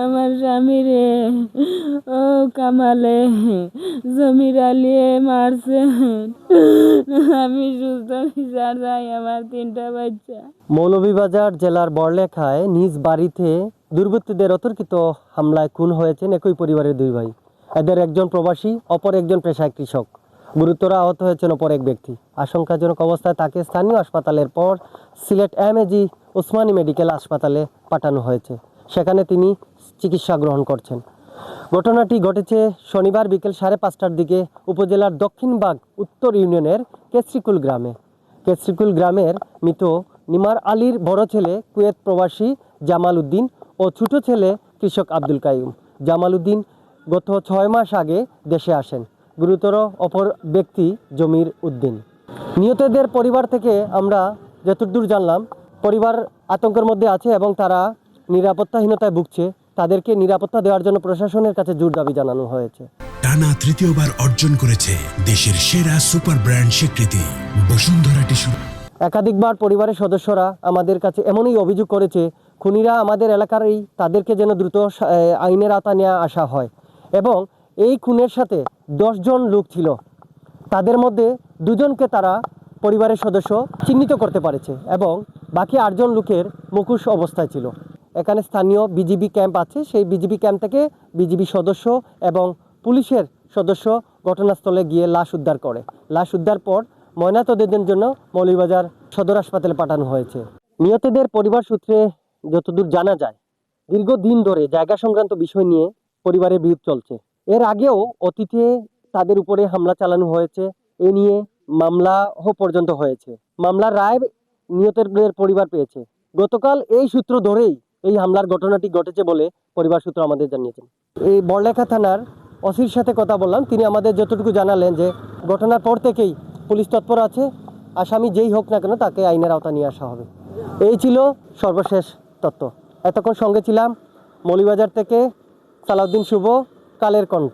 আমার স্বামীরে ও কামালে জমির আলিয়ে মারছে। আমি সুস্থ বিচার চাই আমার 3টা বাচ্চা। মৌলভীবাজার জেলার বড়লেখায় নিজ বাড়িতে দুর্বৃত্তদের অতর্কিত হামলায় খুন হয়েছেন একই পরিবারের 2 ভাই। এদের একজন প্রবাসী, অপর একজন পেশায় কৃষক। গুরুতর আহত হয়েছেন অপর এক ব্যক্তি। আশঙ্কাজনক অবস্থায় তাকে স্থানীয় হাসপাতালের পর সিলেট এমএজি ওসমানী মেডিকেল হাসপাতালে পাঠানো হয়েছে। সেখানে তিনি চিকিৎসা গ্রহণ করছেন। ঘটনাটি ঘটেছে শনিবার বিকেল 5:30টার দিকে উপজেলার দক্ষিণবাগ উত্তর ইউনিয়নের কেসরিকুল গ্রামে। কেসরিকুল গ্রামের মৃত নিমার আলীর বড় ছেলে কুয়েত প্রবাসী জামাল উদ্দিন ও ছোট ছেলে কৃষক আব্দুল কাইয়ুম। জামাল উদ্দিন গত 6 মাস আগে দেশে আসেন। গুরুতর অপর ব্যক্তি জমির উদ্দিন। নিহতদের পরিবার থেকে আমরা যতদূর জানলাম, পরিবার আতঙ্কের মধ্যে আছে এবং তারা নিরাপত্তাহীনতায় ভুগছে। তাদেরকে নিরাপত্তা দেওয়ার জন্য প্রশাসনের কাছে জোর দাবি জানানো হয়েছে। টানা তৃতীয়বার অর্জন করেছে দেশের সেরা সুপার ব্র্যান্ড স্বীকৃতি বসুন্ধরা টিস্যু। একাধিকবার পরিবারের সদস্যরা আমাদের কাছে এমনই অভিযোগ করেছে, খুনিরা আমাদের এলাকারই, তাদেরকে যেন দ্রুত আইনের আওতায় নিয়ে আসা হয়। এবং এই খুনের সাথে 10 জন লোক ছিল, তাদের মধ্যে 2 জনকে তারা পরিবারের সদস্য চিহ্নিত করতে পেরেছে এবং বাকি 8 জন লোকের মুখোশ অবস্থায় ছিল। এখানে স্থানীয় বিজিবি ক্যাম্প আছে, সেই বিজিবি ক্যাম্প থেকে বিজিবি সদস্য এবং পুলিশের সদস্য ঘটনাস্থলে গিয়ে লাশ উদ্ধার করে। লাশ উদ্ধার পর ময়নাতদন্তের জন্য মৌলভীবাজার সদর হাসপাতালে পাঠানো হয়েছে। নিহতদের পরিবার সূত্রে যতদূর জানা যায়, দীর্ঘদিন ধরে জায়গা সংক্রান্ত বিষয় নিয়ে পরিবারের বিরোধ চলছে। এর আগেও অতীতে তাদের উপরে হামলা চালানো হয়েছে, এ নিয়ে মামলা পর্যন্ত হয়েছে। মামলার রায় নিহতদের পরিবার পেয়েছে। গতকাল এই সূত্র ধরেই এই হামলার ঘটনাটি ঘটেছে বলে পরিবার সূত্র আমাদের জানিয়েছেন। এই বড়লেখা থানার ওসির সাথে কথা বললাম, তিনি আমাদের যতটুকু জানালেন যে ঘটনার পর থেকেই পুলিশ তৎপর আছে, আসামি যেই হোক না কেন তাকে আইনের আওতা নিয়ে আসা হবে। এই ছিল সর্বশেষ তথ্য। এতক্ষণ সঙ্গে ছিলাম মৌলভীবাজার থেকে সালাউদ্দিন শুভ, কালের কণ্ঠ।